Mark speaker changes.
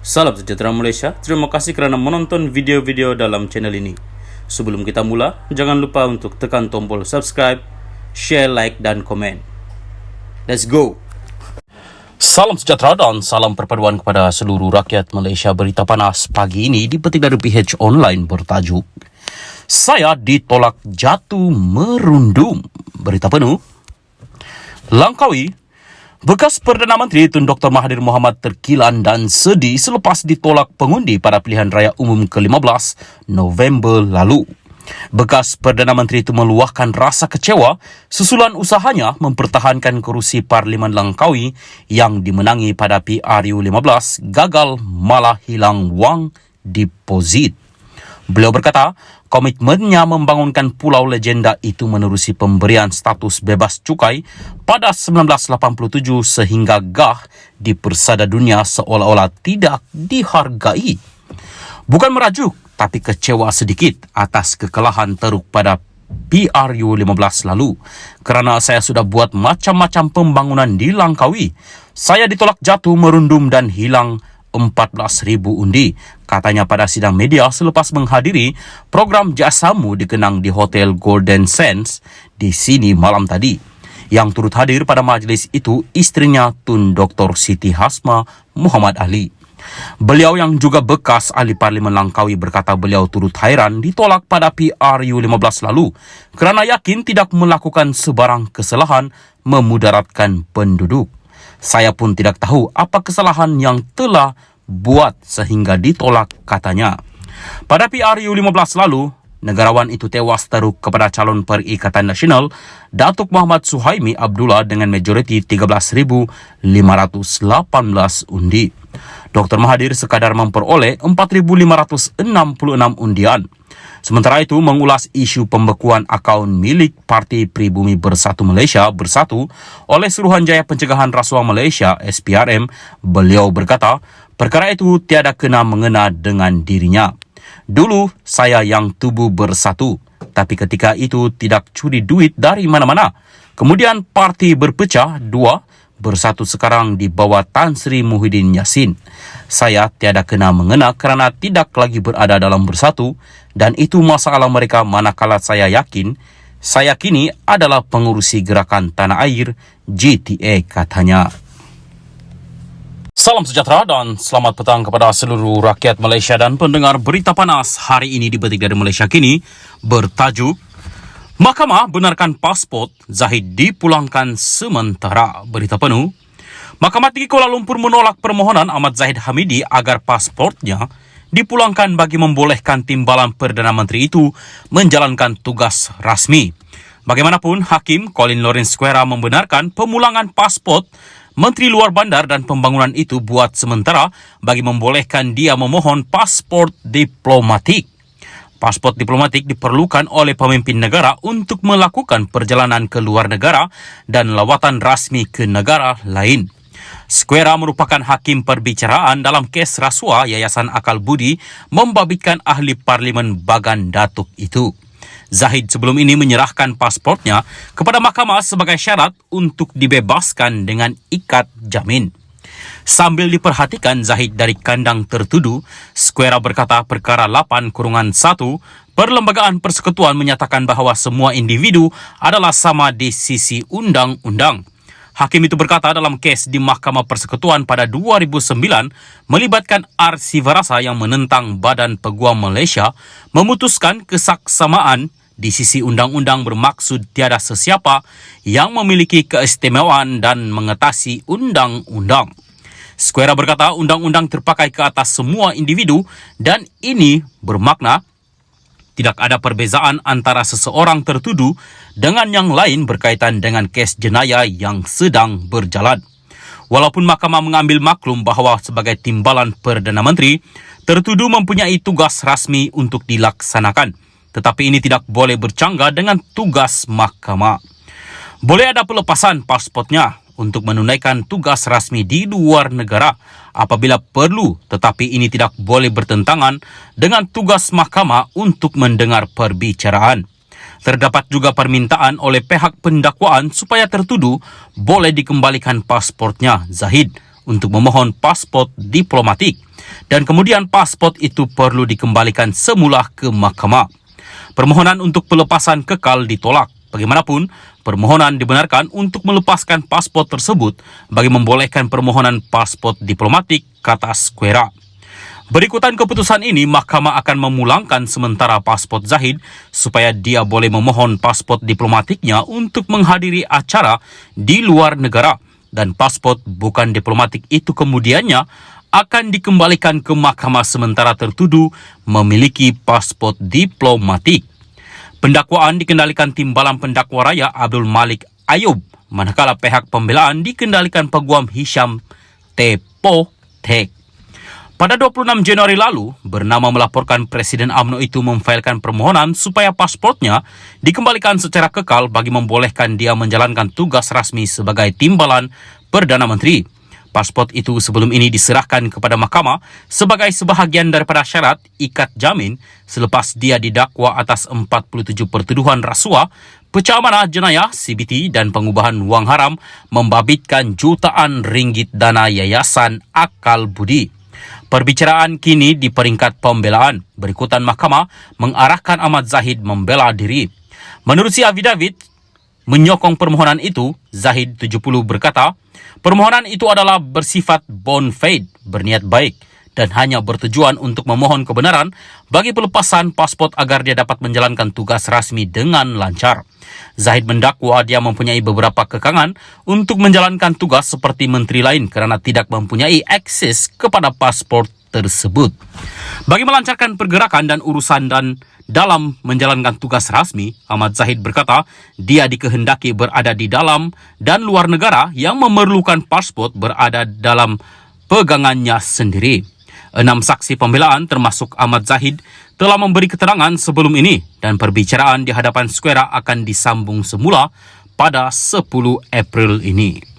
Speaker 1: Salam sejahtera Malaysia, terima kasih kerana menonton video-video dalam channel ini. Sebelum kita mula, jangan lupa untuk tekan tombol subscribe, share, like dan komen. Let's go! Salam sejahtera dan salam perpaduan kepada seluruh rakyat Malaysia. Berita panas pagi ini dipetik dari PH Online bertajuk Saya ditolak jatuh merundum. Berita penuh. Langkawi, bekas Perdana Menteri Tun Dr. Mahathir Mohamad terkilan dan sedih selepas ditolak pengundi pada pilihan raya umum ke-15 November lalu. Bekas Perdana Menteri itu meluahkan rasa kecewa susulan usahanya mempertahankan kerusi Parlimen Langkawi yang dimenangi pada PRU 15 gagal malah hilang wang deposit. Beliau berkata, komitmennya membangunkan pulau legenda itu menerusi pemberian status bebas cukai pada 1987 sehingga GAH di persada dunia seolah-olah tidak dihargai. Bukan merajuk, tapi kecewa sedikit atas kekalahan teruk pada PRU 15 lalu. Kerana saya sudah buat macam-macam pembangunan di Langkawi, saya ditolak jatuh merundum dan hilang 14,000 undi, katanya pada sidang media selepas menghadiri program Jasamu dikenang di Hotel Golden Sands di sini malam tadi. Yang turut hadir pada majlis itu isterinya Tun Dr. Siti Hasma Muhammad Ali. Beliau yang juga bekas ahli Parlimen Langkawi berkata beliau turut hairan ditolak pada PRU 15 lalu kerana yakin tidak melakukan sebarang kesalahan memudaratkan penduduk. Saya pun tidak tahu apa kesalahan yang telah buat sehingga ditolak, katanya. Pada PRU 15 lalu, negarawan itu tewas teruk kepada calon Perikatan Nasional Datuk Muhammad Suhaimi Abdullah dengan majoriti 13,518 undi. Dr. Mahathir sekadar memperoleh 4,566 undian. Sementara itu, mengulas isu pembekuan akaun milik Parti Pribumi Bersatu Malaysia Bersatu oleh Suruhanjaya Pencegahan Rasuah Malaysia SPRM, beliau berkata, perkara itu tiada kena mengena dengan dirinya. Dulu saya yang tubuh bersatu, tapi ketika itu tidak curi duit dari mana-mana. Kemudian parti berpecah dua, Bersatu sekarang di bawah Tan Sri Muhyiddin Yassin. Saya tiada kena mengena kerana tidak lagi berada dalam Bersatu dan itu masalah mereka manakala saya yakin saya kini adalah pengurusi Gerakan Tanah Air GTA, katanya. Salam sejahtera dan selamat petang kepada seluruh rakyat Malaysia dan pendengar berita panas hari ini dipetik dari Malaysia Kini bertajuk Mahkamah benarkan pasport Zahid dipulangkan sementara. Berita penuh. Mahkamah Tinggi Kuala Lumpur menolak permohonan Ahmad Zahid Hamidi agar pasportnya dipulangkan bagi membolehkan timbalan Perdana Menteri itu menjalankan tugas rasmi. Bagaimanapun, Hakim Colin Lawrence Square membenarkan pemulangan pasport Menteri Luar Bandar dan Pembangunan itu buat sementara bagi membolehkan dia memohon pasport diplomatik. Pasport diplomatik diperlukan oleh pemimpin negara untuk melakukan perjalanan ke luar negara dan lawatan rasmi ke negara lain. Square merupakan hakim perbicaraan dalam kes rasuah Yayasan Akal Budi membabitkan ahli Parlimen Bagan Datuk itu. Zahid sebelum ini menyerahkan pasportnya kepada mahkamah sebagai syarat untuk dibebaskan dengan ikat jamin. Sambil diperhatikan Zahid dari kandang tertuduh, Square berkata perkara 8-1 Perlembagaan Persekutuan menyatakan bahawa semua individu adalah sama di sisi undang-undang. Hakim itu berkata dalam kes di Mahkamah Persekutuan pada 2009 melibatkan R.C. Varasa yang menentang Badan Peguam Malaysia memutuskan kesaksamaan di sisi undang-undang bermaksud tiada sesiapa yang memiliki keistimewaan dan mengatasi undang-undang. Square berkata undang-undang terpakai ke atas semua individu dan ini bermakna tidak ada perbezaan antara seseorang tertuduh dengan yang lain berkaitan dengan kes jenayah yang sedang berjalan. Walaupun mahkamah mengambil maklum bahawa sebagai timbalan Perdana Menteri, tertuduh mempunyai tugas rasmi untuk dilaksanakan, tetapi ini tidak boleh bercanggah dengan tugas mahkamah. Boleh ada pelepasan pasportnya untuk menunaikan tugas rasmi di luar negara apabila perlu, tetapi ini tidak boleh bertentangan dengan tugas mahkamah untuk mendengar perbicaraan. Terdapat juga permintaan oleh pihak pendakwaan supaya tertuduh boleh dikembalikan pasportnya Zahid untuk memohon pasport diplomatik. dan kemudian pasport itu perlu dikembalikan semula ke mahkamah. Permohonan untuk pelepasan kekal ditolak. Bagaimanapun, permohonan dibenarkan untuk melepaskan pasport tersebut bagi membolehkan permohonan pasport diplomatik, kata Square. Berikutan keputusan ini, mahkamah akan memulangkan sementara pasport Zahid supaya dia boleh memohon pasport diplomatiknya untuk menghadiri acara di luar negara, dan pasport bukan diplomatik itu kemudiannya akan dikembalikan ke mahkamah sementara tertuduh memiliki pasport diplomatik. Pendakwaan dikendalikan Timbalan Pendakwa Raya Abdul Malik Ayub, manakala pihak pembelaan dikendalikan Peguam Hisham Tepo Tek. Pada 26 Januari lalu, Bernama melaporkan Presiden UMNO itu memfailkan permohonan supaya pasportnya dikembalikan secara kekal bagi membolehkan dia menjalankan tugas rasmi sebagai Timbalan Perdana Menteri. Pasport itu sebelum ini diserahkan kepada mahkamah sebagai sebahagian daripada syarat ikat jamin selepas dia didakwa atas 47 pertuduhan rasuah, pecah amanah jenayah CBT dan pengubahan wang haram membabitkan jutaan ringgit dana Yayasan Akal Budi. Perbicaraan kini di peringkat pembelaan. Berikutan mahkamah mengarahkan Ahmad Zahid membela diri. Menurut si Avidavit menyokong permohonan itu, Zahid 70 berkata, permohonan itu adalah bersifat bona fide, berniat baik, dan hanya bertujuan untuk memohon kebenaran bagi pelepasan pasport agar dia dapat menjalankan tugas rasmi dengan lancar. Zahid mendakwa dia mempunyai beberapa kekangan untuk menjalankan tugas seperti menteri lain kerana tidak mempunyai akses kepada pasport tersebut. Bagi melancarkan pergerakan dan urusan dan dalam menjalankan tugas rasmi, Ahmad Zahid berkata dia dikehendaki berada di dalam dan luar negara yang memerlukan pasport berada dalam pegangannya sendiri. 6 saksi pembelaan termasuk Ahmad Zahid telah memberi keterangan sebelum ini dan perbicaraan di hadapan Square akan disambung semula pada 10 April ini.